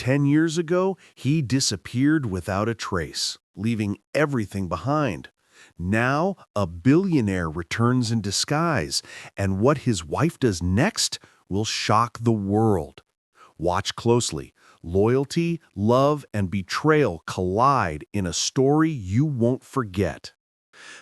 10 years ago, he disappeared without a trace, leaving everything behind. Now, a billionaire returns in disguise, and what his wife does next will shock the world. Watch closely. Loyalty, love, and betrayal collide in a story you won't forget.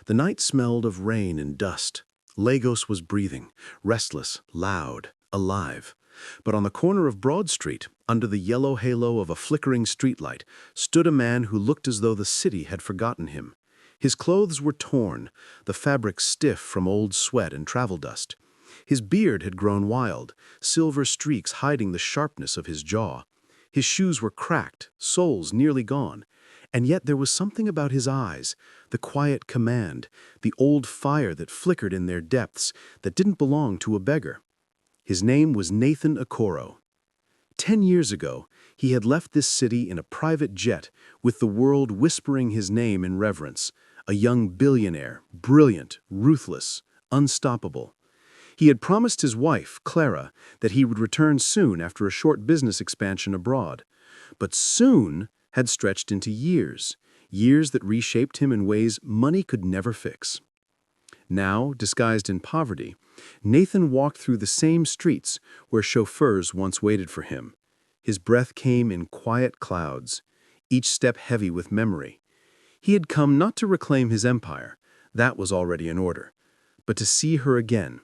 The night smelled of rain and dust. Lagos was breathing, restless, loud, alive. But on the corner of Broad Street, under the yellow halo of a flickering streetlight, stood a man who looked as though the city had forgotten him. His clothes were torn, the fabric stiff from old sweat and travel dust. His beard had grown wild, silver streaks hiding the sharpness of his jaw. His shoes were cracked, soles nearly gone. And yet there was something about his eyes, the quiet command, the old fire that flickered in their depths, that didn't belong to a beggar. His name was Nathan Okoro. 10 years ago, he had left this city in a private jet, with the world whispering his name in reverence, a young billionaire, brilliant, ruthless, unstoppable. He had promised his wife, Clara, that he would return soon after a short business expansion abroad. But soon had stretched into years, years that reshaped him in ways money could never fix. Now, disguised in poverty, Nathan walked through the same streets where chauffeurs once waited for him. His breath came in quiet clouds, each step heavy with memory. He had come not to reclaim his empire, that was already in order, but to see her again,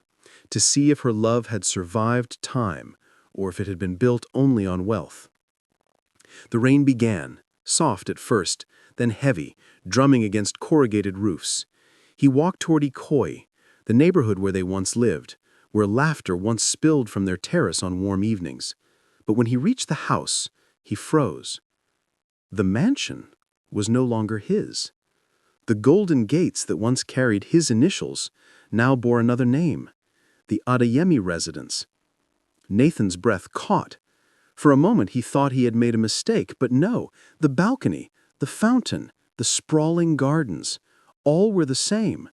to see if her love had survived time, or if it had been built only on wealth. The rain began, soft at first, then heavy, drumming against corrugated roofs. He walked toward Ikoyi, the neighborhood where they once lived, where laughter once spilled from their terrace on warm evenings. But when he reached the house, he froze. The mansion was no longer his. The golden gates that once carried his initials now bore another name, the Adeyemi residence. Nathan's breath caught. For a moment he thought he had made a mistake, but no, the balcony, the fountain, the sprawling gardens, all were the same.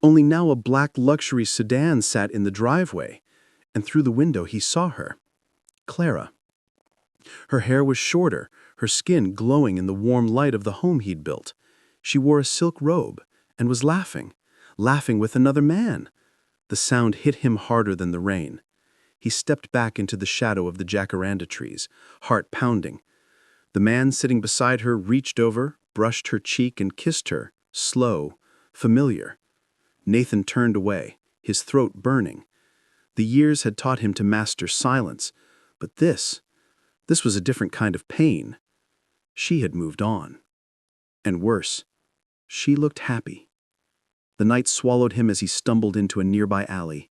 Only now a black luxury sedan sat in the driveway, and through the window he saw her, Clara. Her hair was shorter, her skin glowing in the warm light of the home he'd built. She wore a silk robe and was laughing, laughing with another man. The sound hit him harder than the rain. He stepped back into the shadow of the jacaranda trees, heart pounding. The man sitting beside her reached over, brushed her cheek and kissed her, slow, familiar. Nathan turned away, his throat burning. The years had taught him to master silence, but this was a different kind of pain. She had moved on. And worse, she looked happy. The night swallowed him as he stumbled into a nearby alley.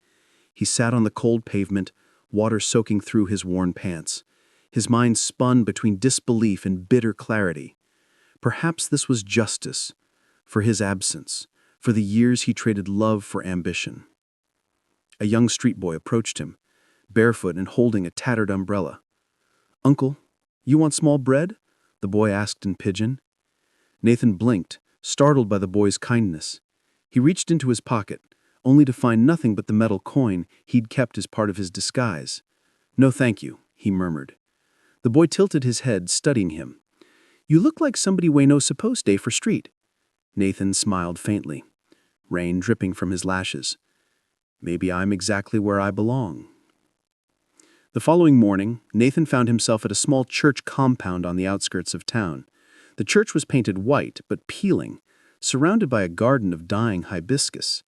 He sat on the cold pavement, water soaking through his worn pants. His mind spun between disbelief and bitter clarity. Perhaps this was justice, for his absence, for the years he traded love for ambition. A young street boy approached him, barefoot and holding a tattered umbrella. "Uncle, you want small bread?" the boy asked in pidgin. Nathan blinked, startled by the boy's kindness. He reached into his pocket, only to find nothing but the metal coin he'd kept as part of his disguise. "No, thank you," he murmured. The boy tilted his head, studying him. "You look like somebody we no supposed day for street." Nathan smiled faintly, rain dripping from his lashes. "Maybe I'm exactly where I belong." The following morning, Nathan found himself at a small church compound on the outskirts of town. The church was painted white, but peeling, surrounded by a garden of dying hibiscus.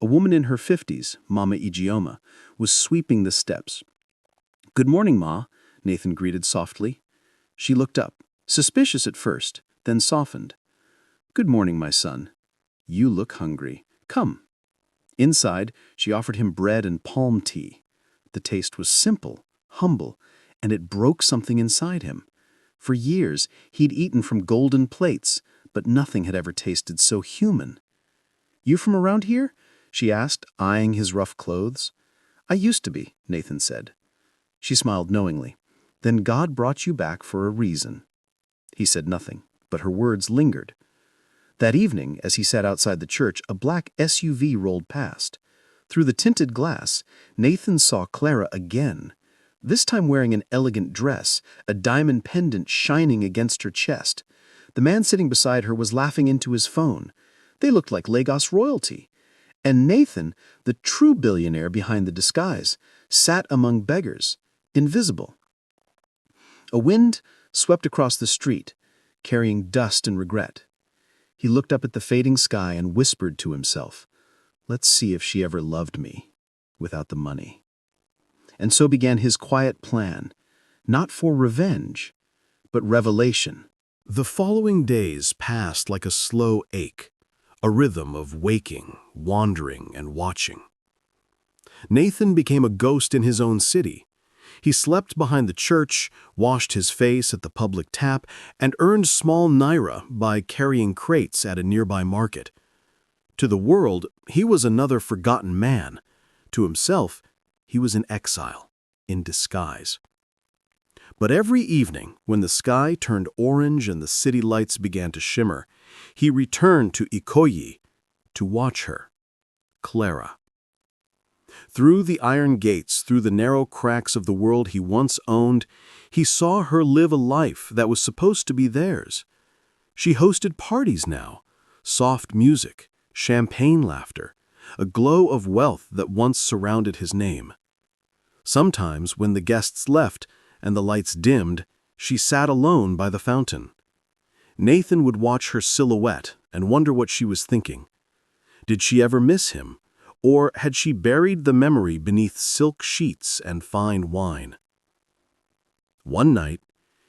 A woman in her 50s, Mama Ijeoma, was sweeping the steps. "Good morning, Ma," Nathan greeted softly. She looked up, suspicious at first, then softened. "Good morning, my son. You look hungry. Come." Inside, she offered him bread and palm tea. The taste was simple, humble, and it broke something inside him. For years, he'd eaten from golden plates, but nothing had ever tasted so human. "You from around here?" she asked, eyeing his rough clothes. "I used to be," Nathan said. She smiled knowingly. "Then God brought you back for a reason." He said nothing, but her words lingered. That evening, as he sat outside the church, a black SUV rolled past. Through the tinted glass, Nathan saw Clara again, this time wearing an elegant dress, a diamond pendant shining against her chest. The man sitting beside her was laughing into his phone. They looked like Lagos royalty. And Nathan, the true billionaire behind the disguise, sat among beggars, invisible. A wind swept across the street, carrying dust and regret. He looked up at the fading sky and whispered to himself, "Let's see if she ever loved me without the money." And so began his quiet plan, not for revenge, but revelation. The following days passed like a slow ache, a rhythm of waking, wandering, and watching. Nathan became a ghost in his own city. He slept behind the church, washed his face at the public tap, and earned small naira by carrying crates at a nearby market. To the world, he was another forgotten man. To himself, he was in exile, in disguise. But every evening, when the sky turned orange and the city lights began to shimmer, he returned to Ikoyi to watch her, Clara. Through the iron gates, through the narrow cracks of the world he once owned, he saw her live a life that was supposed to be theirs. She hosted parties now, soft music, champagne laughter, a glow of wealth that once surrounded his name. Sometimes, when the guests left and the lights dimmed, she sat alone by the fountain. Nathan would watch her silhouette and wonder what she was thinking. Did she ever miss him? Or had she buried the memory beneath silk sheets and fine wine? One night,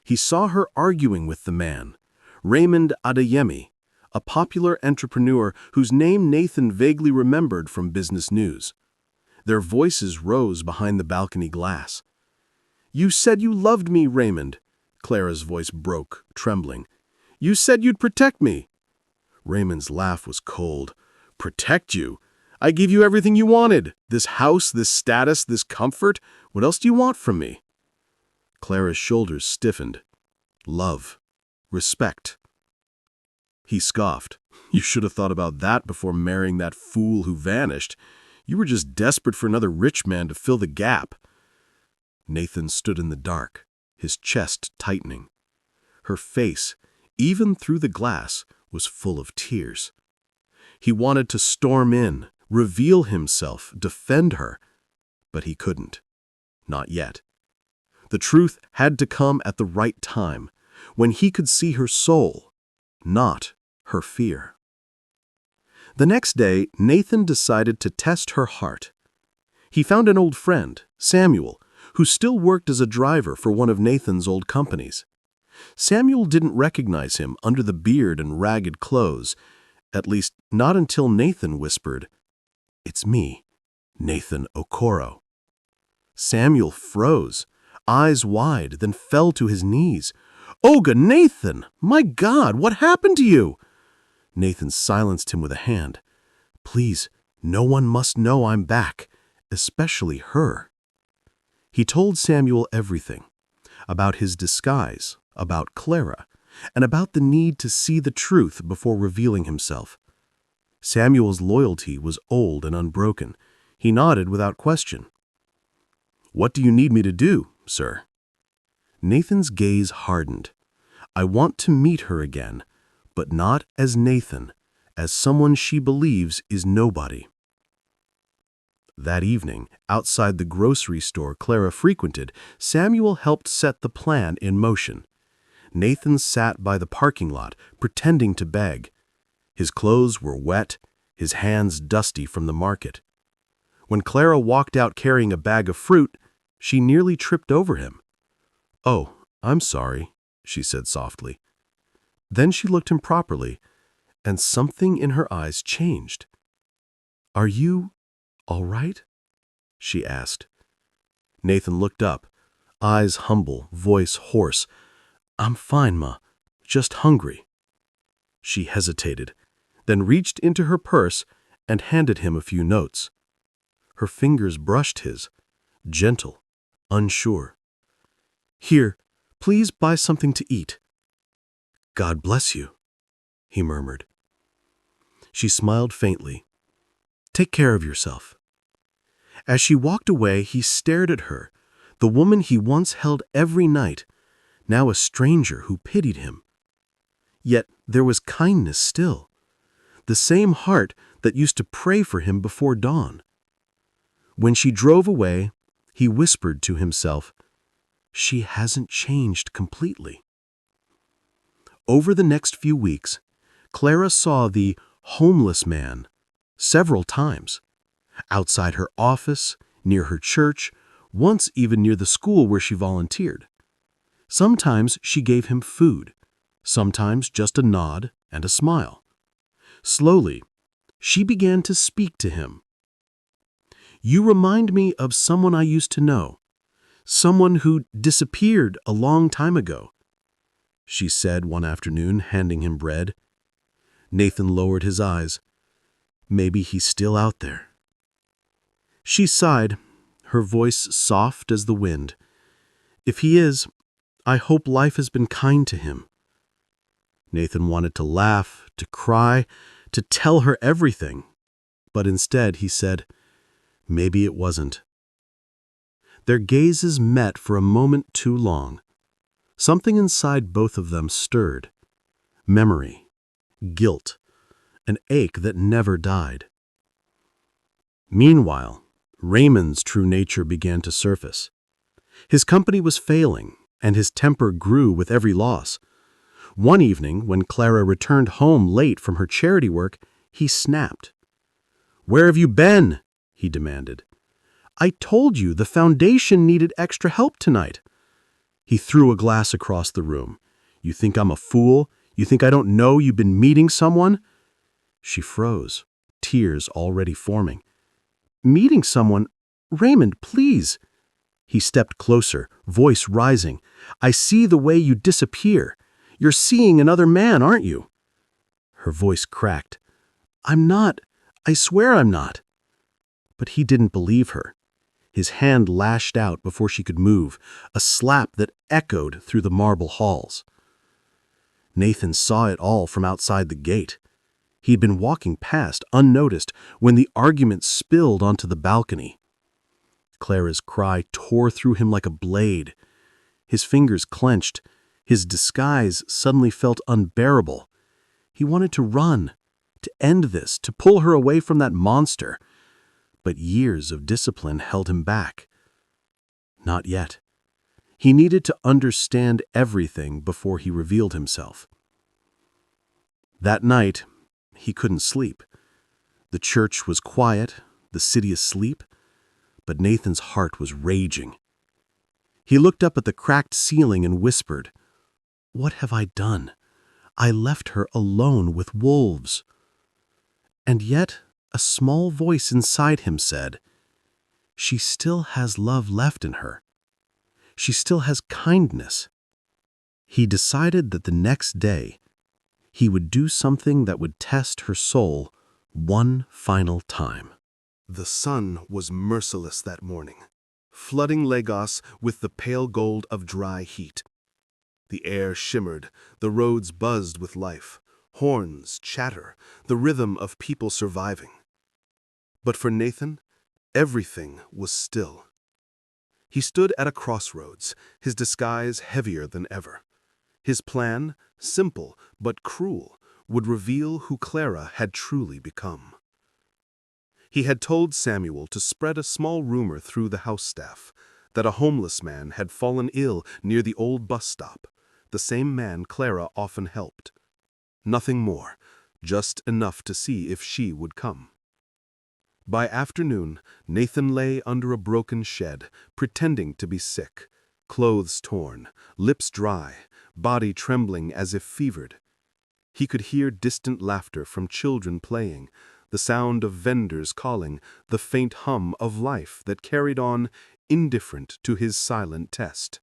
he saw her arguing with the man, Raymond Adeyemi, a popular entrepreneur whose name Nathan vaguely remembered from business news. Their voices rose behind the balcony glass. "You said you loved me, Raymond," Clara's voice broke, trembling. "You said you'd protect me." Raymond's laugh was cold. "Protect you? I gave you everything you wanted. This house, this status, this comfort. What else do you want from me?" Clara's shoulders stiffened. Love. Respect. He scoffed. "You should have thought about that before marrying that fool who vanished. You were just desperate for another rich man to fill the gap." Nathan stood in the dark, his chest tightening. Her face, even through the glass, was full of tears. He wanted to storm in, reveal himself, defend her, but he couldn't. Not yet. The truth had to come at the right time, when he could see her soul, not her fear. The next day, Nathan decided to test her heart. He found an old friend, Samuel, who still worked as a driver for one of Nathan's old companies. Samuel didn't recognize him under the beard and ragged clothes, at least not until Nathan whispered, "It's me, Nathan Okoro." Samuel froze, eyes wide, then fell to his knees. "Oga, Nathan! My God, what happened to you?" Nathan silenced him with a hand. "Please, no one must know I'm back, especially her." He told Samuel everything, about his disguise, about Clara, and about the need to see the truth before revealing himself. Samuel's loyalty was old and unbroken. He nodded without question. "What do you need me to do, sir?" Nathan's gaze hardened. "I want to meet her again, but not as Nathan, as someone she believes is nobody." That evening, outside the grocery store Clara frequented, Samuel helped set the plan in motion. Nathan sat by the parking lot, pretending to beg. His clothes were wet, his hands dusty from the market. When Clara walked out carrying a bag of fruit, she nearly tripped over him. "Oh, I'm sorry," she said softly. Then she looked him properly, and something in her eyes changed. "Are you all right?" she asked. Nathan looked up, eyes humble, voice hoarse. "I'm fine, Ma. Just hungry." She hesitated, then reached into her purse and handed him a few notes. Her fingers brushed his, gentle, unsure. "Here, please buy something to eat." "God bless you," he murmured. She smiled faintly. "Take care of yourself." As she walked away, he stared at her, The woman he once held every night, now a stranger who pitied him. Yet there was kindness still, the same heart that used to pray for him before dawn. When she drove away, he whispered to himself, "She hasn't changed completely." Over the next few weeks, Clara saw the homeless man several times, outside her office, near her church, once even near the school where she volunteered. Sometimes she gave him food, sometimes just a nod and a smile. Slowly, she began to speak to him. "You remind me of someone I used to know, someone who disappeared a long time ago," she said one afternoon, handing him bread. Nathan lowered his eyes. Maybe he's still out there. She sighed, her voice soft as the wind. "If he is, I hope life has been kind to him." Nathan wanted to laugh, to cry, to tell her everything, but instead he said, "Maybe it wasn't." Their gazes met for a moment too long. Something inside both of them stirred. Memory, guilt, an ache that never died. Meanwhile, Raymond's true nature began to surface. His company was failing, and his temper grew with every loss. One evening, when Clara returned home late from her charity work, he snapped. "Where have you been?" he demanded. "I told you the foundation needed extra help tonight." He threw a glass across the room. "You think I'm a fool? You think I don't know you've been meeting someone?" She froze, tears already forming. "Meeting someone? Raymond, please." He stepped closer, voice rising. "I see the way you disappear. You're seeing another man, aren't you?" Her voice cracked. "I'm not. I swear I'm not." But he didn't believe her. His hand lashed out before she could move, a slap that echoed through the marble halls. Nathan saw it all from outside the gate. He'd been walking past, unnoticed, when the argument spilled onto the balcony. Clara's cry tore through him like a blade. His fingers clenched. His disguise suddenly felt unbearable. He wanted to run, to end this, to pull her away from that monster. But years of discipline held him back. Not yet. He needed to understand everything before he revealed himself. That night, he couldn't sleep. The church was quiet, the city asleep, but Nathan's heart was raging. He looked up at the cracked ceiling and whispered, "What have I done? I left her alone with wolves." And yet, a small voice inside him said, "She still has love left in her. She still has kindness." He decided that the next day, he would do something that would test her soul one final time. The sun was merciless that morning, flooding Lagos with the pale gold of dry heat. The air shimmered, the roads buzzed with life, horns, chatter, the rhythm of people surviving. But for Nathan, everything was still. He stood at a crossroads, his disguise heavier than ever. His plan, simple but cruel, would reveal who Clara had truly become. He had told Samuel to spread a small rumor through the house staff that a homeless man had fallen ill near the old bus stop, the same man Clara often helped. Nothing more, just enough to see if she would come. By afternoon, Nathan lay under a broken shed, pretending to be sick, clothes torn, lips dry, body trembling as if fevered. He could hear distant laughter from children playing, the sound of vendors calling, the faint hum of life that carried on, indifferent to his silent test.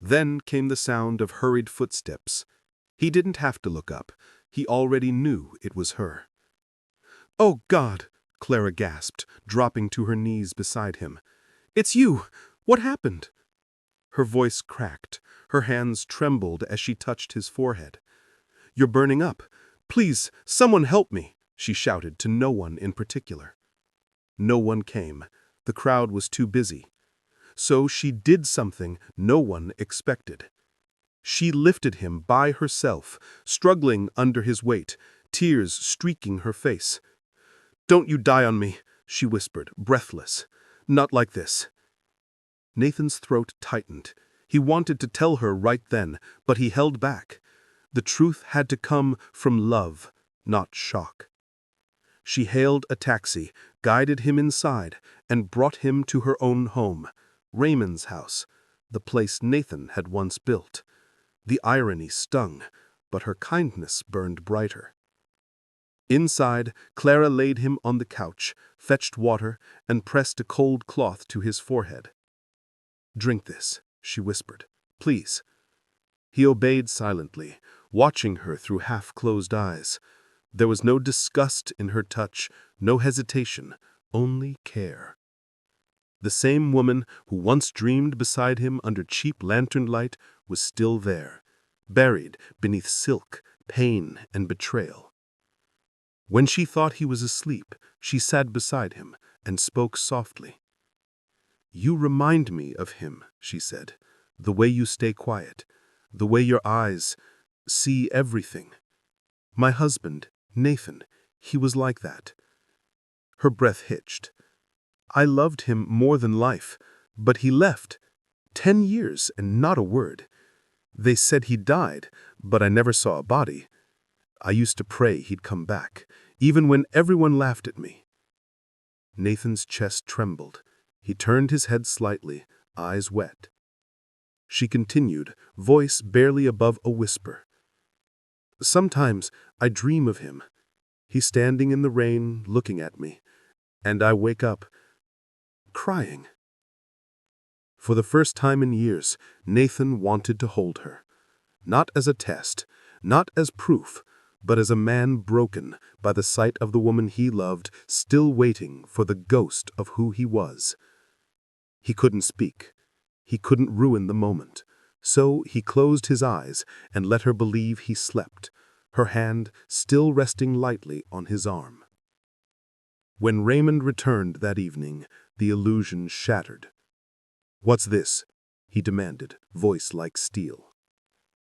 Then came the sound of hurried footsteps. He didn't have to look up. He already knew it was her. "Oh, God!" Clara gasped, dropping to her knees beside him. "It's you! What happened?" Her voice cracked. Her hands trembled as she touched his forehead. "You're burning up. Please, someone help me!" she shouted to no one in particular. No one came. The crowd was too busy. So she did something no one expected. She lifted him by herself, struggling under his weight, tears streaking her face. "Don't you die on me," she whispered, breathless. "Not like this." Nathan's throat tightened. He wanted to tell her right then, but he held back. The truth had to come from love, not shock. She hailed a taxi, guided him inside, and brought him to her own home, Raymond's house, the place Nathan had once built. The irony stung, but her kindness burned brighter. Inside, Clara laid him on the couch, fetched water, and pressed a cold cloth to his forehead. "Drink this," she whispered. "Please." He obeyed silently, watching her through half-closed eyes. There was no disgust in her touch, no hesitation, only care. The same woman who once dreamed beside him under cheap lantern light was still there, buried beneath silk, pain, and betrayal. When she thought he was asleep, she sat beside him and spoke softly. "You remind me of him," she said, "the way you stay quiet, the way your eyes see everything. My husband, Nathan, he was like that." Her breath hitched. "I loved him more than life, but he left. 10 years and not a word. They said he died, but I never saw a body. I used to pray he'd come back, even when everyone laughed at me." Nathan's chest trembled. He turned his head slightly, eyes wet. She continued, voice barely above a whisper. "Sometimes I dream of him. He's standing in the rain, looking at me, and I wake up, crying." For the first time in years, Nathan wanted to hold her. Not as a test, not as proof, but as a man broken by the sight of the woman he loved, still waiting for the ghost of who he was. He couldn't speak. He couldn't ruin the moment. So he closed his eyes and let her believe he slept, her hand still resting lightly on his arm. When Raymond returned that evening, the illusion shattered. "What's this?" he demanded, voice like steel.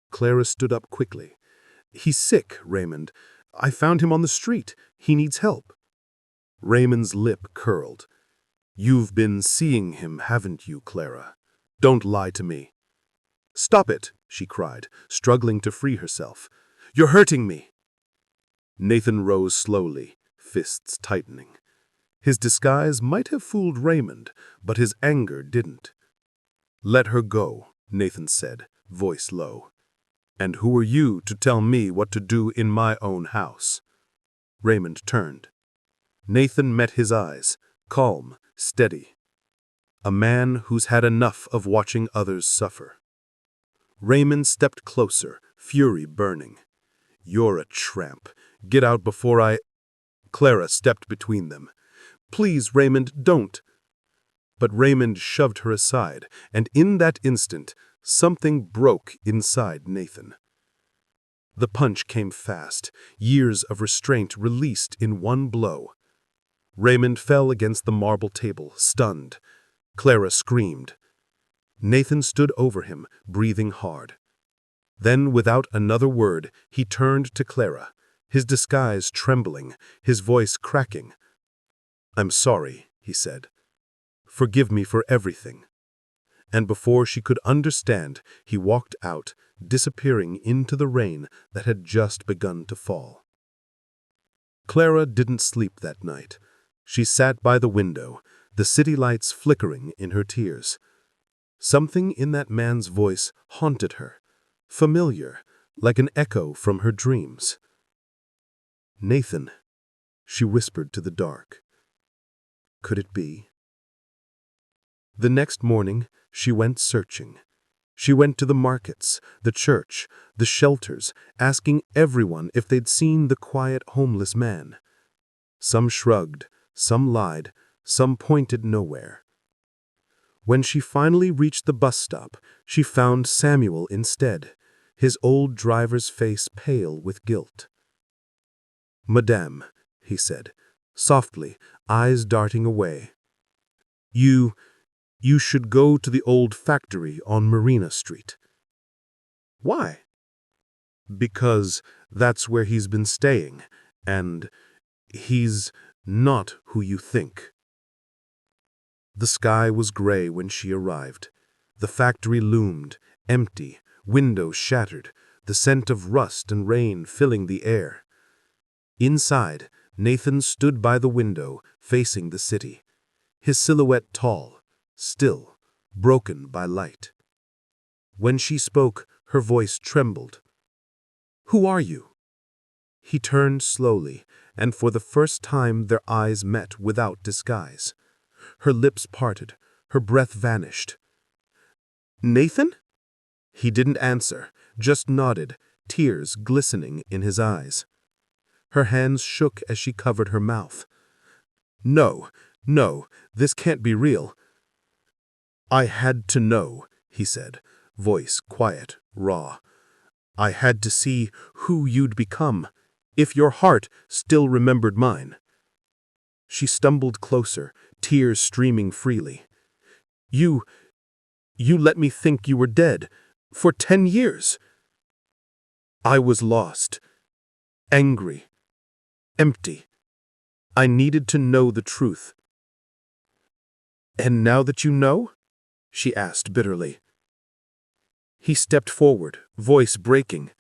Clara stood up quickly. "He's sick, Raymond. I found him on the street. He needs help." Raymond's lip curled. "You've been seeing him, haven't you, Clara? Don't lie to me." "Stop it," she cried, struggling to free herself. "You're hurting me." Nathan rose slowly, fists tightening. His disguise might have fooled Raymond, but his anger didn't. "Let her go," Nathan said, voice low. "And who are you to tell me what to do in my own house?" Raymond turned. Nathan met his eyes, calm, steady. A man who's had enough of watching others suffer. Raymond stepped closer, fury burning. "You're a tramp. Get out before I—" Clara stepped between them. "Please, Raymond, don't." But Raymond shoved her aside, and in that instant, something broke inside Nathan. The punch came fast, years of restraint released in one blow. Raymond fell against the marble table, stunned. Clara screamed. Nathan stood over him, breathing hard. Then, without another word, he turned to Clara, his disguise trembling, his voice cracking. "I'm sorry," he said. "Forgive me for everything." And before she could understand, he walked out, disappearing into the rain that had just begun to fall. Clara didn't sleep that night. She sat by the window, the city lights flickering in her tears. Something in that man's voice haunted her, familiar, like an echo from her dreams. "Nathan," she whispered to the dark. Could it be? The next morning, she went searching. She went to the markets, the church, the shelters, asking everyone if they'd seen the quiet, homeless man. Some shrugged, some lied, some pointed nowhere. When she finally reached the bus stop, she found Samuel instead, his old driver's face pale with guilt. "Madame," he said, softly, eyes darting away. You You should go to the old factory on Marina Street. Why? Because that's where he's been staying, and he's not who you think. The sky was gray when she arrived. The factory loomed, empty, windows shattered, the scent of rust and rain filling the air. Inside, Nathan stood by the window, facing the city, his silhouette tall, still, broken by light. When she spoke, her voice trembled. "Who are you?" He turned slowly, and for the first time their eyes met without disguise. Her lips parted, her breath vanished. "Nathan?" He didn't answer, just nodded, tears glistening in his eyes. Her hands shook as she covered her mouth. "No, no, this can't be real." "I had to know," he said, voice quiet, raw. "I had to see who you'd become, if your heart still remembered mine." She stumbled closer, tears streaming freely. You let me think you were dead, for 10 years. I was lost, angry, empty. I needed to know the truth." "And now that you know?" she asked bitterly. He stepped forward, voice breaking.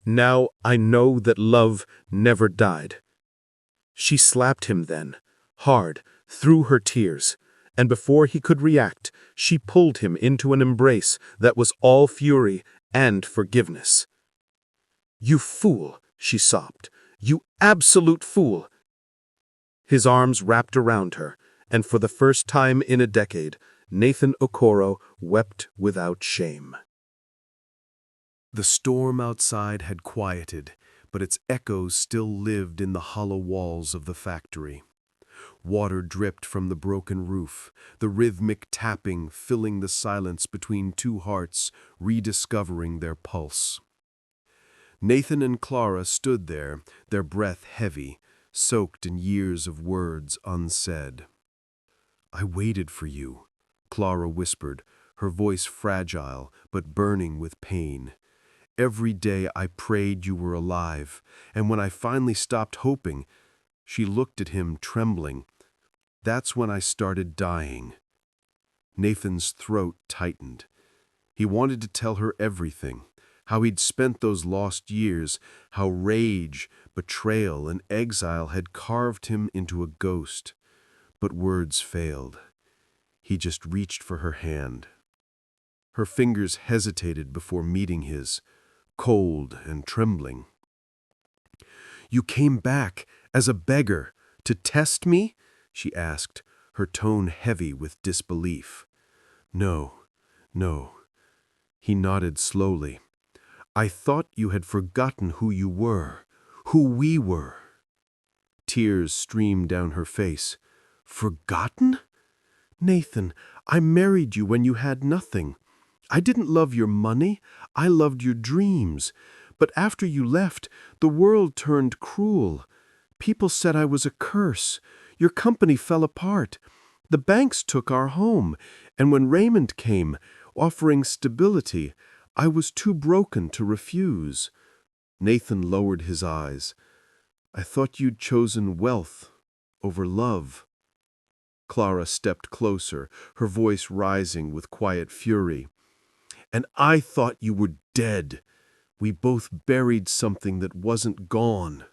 "Now I know that love never died." She slapped him then, hard, through her tears, and before he could react, she pulled him into an embrace that was all fury and forgiveness. "You fool," she sobbed. "You absolute fool." His arms wrapped around her, and for the first time in a decade, Nathan Okoro wept without shame. The storm outside had quieted, but its echoes still lived in the hollow walls of the factory. Water dripped from the broken roof, the rhythmic tapping filling the silence between two hearts, rediscovering their pulse. Nathan and Clara stood there, their breath heavy, soaked in years of words unsaid. "I waited for you," Clara whispered, her voice fragile but burning with pain. "Every day I prayed you were alive, and when I finally stopped hoping," she looked at him trembling, "that's when I started dying." Nathan's throat tightened. He wanted to tell her everything, how he'd spent those lost years, how rage, betrayal, and exile had carved him into a ghost. But words failed. He just reached for her hand. Her fingers hesitated before meeting his, cold and trembling. "You came back as a beggar to test me?" she asked, her tone heavy with disbelief. "No, no." He nodded slowly. "I thought you had forgotten who you were, who we were." Tears streamed down her face. "Forgotten? Nathan, I married you when you had nothing. I didn't love your money, I loved your dreams. But after you left, the world turned cruel. People said I was a curse. Your company fell apart. The banks took our home, and when Raymond came, offering stability, I was too broken to refuse." Nathan lowered his eyes. "I thought you'd chosen wealth over love." Clara stepped closer, her voice rising with quiet fury. "And I thought you were dead. We both buried something that wasn't gone."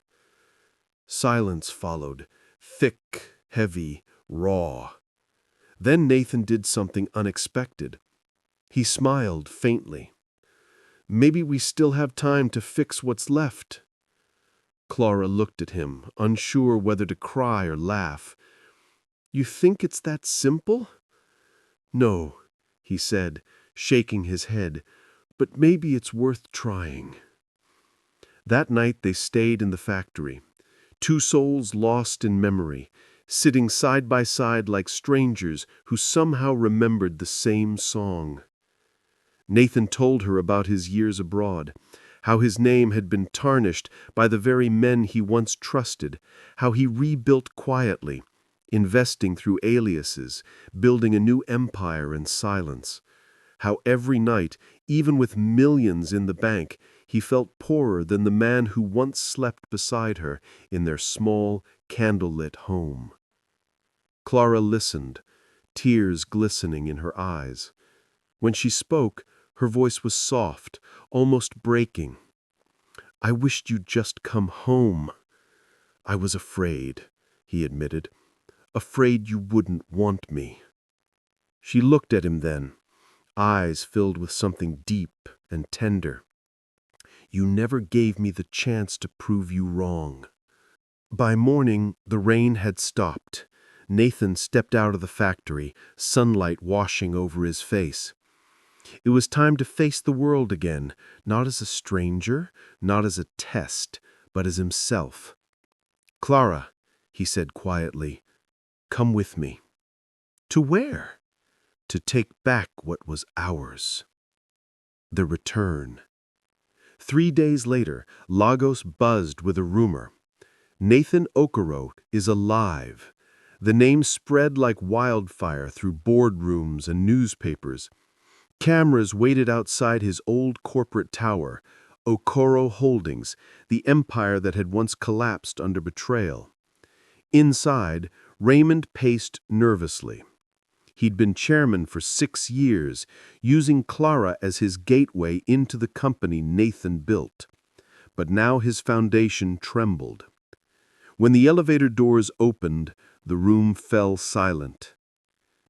Silence followed, thick, heavy, raw. Then Nathan did something unexpected. He smiled faintly. "Maybe we still have time to fix what's left." Clara looked at him, unsure whether to cry or laugh. "You think it's that simple?" "No," he said, shaking his head, "but maybe it's worth trying." That night they stayed in the factory, two souls lost in memory, sitting side by side like strangers who somehow remembered the same song. Nathan told her about his years abroad, how his name had been tarnished by the very men he once trusted, how he rebuilt quietly, investing through aliases, building a new empire in silence. How every night, even with millions in the bank, he felt poorer than the man who once slept beside her in their small, candlelit home. Clara listened, tears glistening in her eyes. When she spoke, her voice was soft, almost breaking. "I wished you'd just come home." "I was afraid," he admitted. "Afraid you wouldn't want me." She looked at him then, eyes filled with something deep and tender. "You never gave me the chance to prove you wrong." By morning, the rain had stopped. Nathan stepped out of the factory, sunlight washing over his face. It was time to face the world again, not as a stranger, not as a test, but as himself. "Clara," he said quietly, "come with me." "To where?" "To take back what was ours." The return. 3 days later, Lagos buzzed with a rumor. Nathan Okoro is alive. The name spread like wildfire through boardrooms and newspapers. Cameras waited outside his old corporate tower, Okoro Holdings, the empire that had once collapsed under betrayal. Inside, Raymond paced nervously. He'd been chairman for 6 years, using Clara as his gateway into the company Nathan built. But now his foundation trembled. When the elevator doors opened, the room fell silent.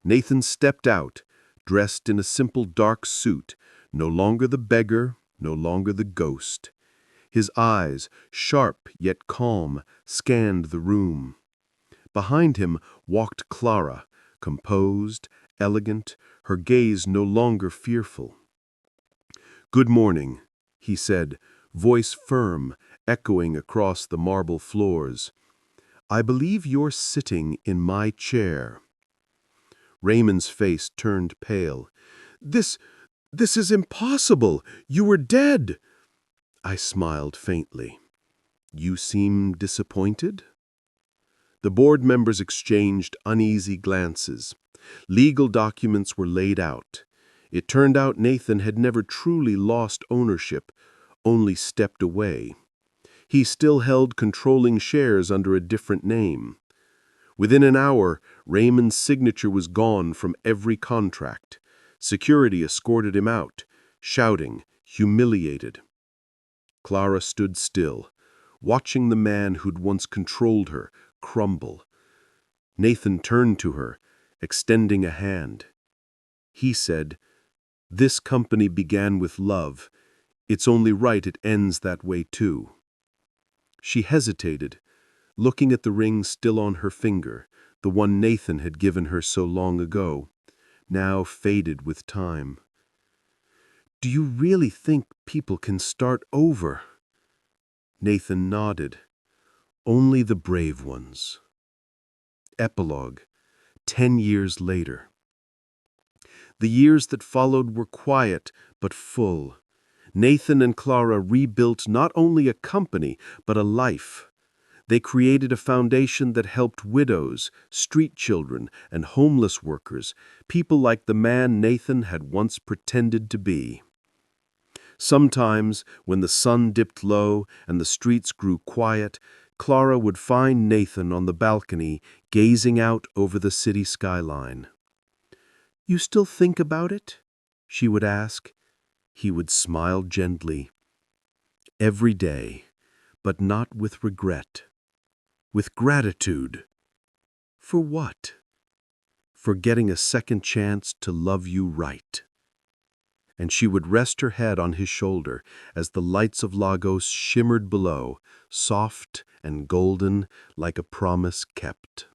Nathan stepped out, dressed in a simple dark suit, no longer the beggar, no longer the ghost. His eyes, sharp yet calm, scanned the room. Behind him walked Clara, composed, elegant, her gaze no longer fearful. "Good morning," he said, voice firm, echoing across the marble floors. "I believe you're sitting in my chair." Raymond's face turned pale. This is impossible. You were dead." I smiled faintly. "You seem disappointed?" The board members exchanged uneasy glances. Legal documents were laid out. It turned out Nathan had never truly lost ownership, only stepped away. He still held controlling shares under a different name. Within an hour, Raymond's signature was gone from every contract. Security escorted him out, shouting, humiliated. Clara stood still, watching the man who'd once controlled her crumble. Nathan turned to her, extending a hand. He said, "This company began with love. It's only right it ends that way too." She hesitated, looking at the ring still on her finger, the one Nathan had given her so long ago, now faded with time. "Do you really think people can start over?" Nathan nodded. "Only the brave ones." Epilogue, 10 years later. The years that followed were quiet but full. Nathan and Clara rebuilt not only a company, but a life. They created a foundation that helped widows, street children, and homeless workers, people like the man Nathan had once pretended to be. Sometimes, when the sun dipped low and the streets grew quiet, Clara would find Nathan on the balcony, gazing out over the city skyline. "You still think about it?" she would ask. He would smile gently. "Every day, but not with regret. With gratitude." "For what?" "For getting a second chance to love you right." And she would rest her head on his shoulder as the lights of Lagos shimmered below, soft and golden like a promise kept.